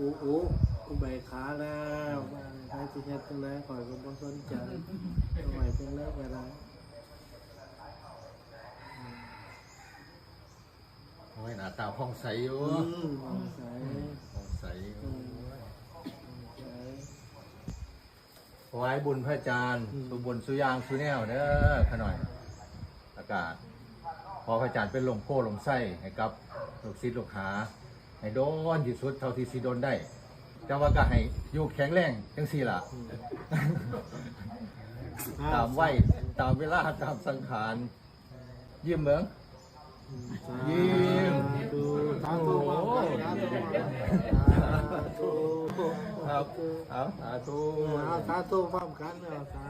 อุใบขาแล้วใครที่เฮ็ดจังได๋ข่อยก็บ่สนใจเอาไว้เพิ่นแล้วก็ได้ โอ้ยหน้าตาผ่องใสอยู่ ใส่ ผ่องใส ใส่ ถวายบุญพระอาจารย์สุบุญสุยางสุแนวเด้อขะหน่อยอากาศขอพระอาจารย์เป็นลมโพลมไส้ให้กับลูกศิษย์ลูกหาให้โดนที่สุดเท่าที่สิโดนได้แต่ว่าก็ให้อยู่แข็งแรงจังซี่ล่ะ ตามไหวตามเวลาตามสังขารยิ้มเหมืองยิ้ม ดูสาธุสาธุ ครับเอาสาธุ สาธุพร้อมกันสา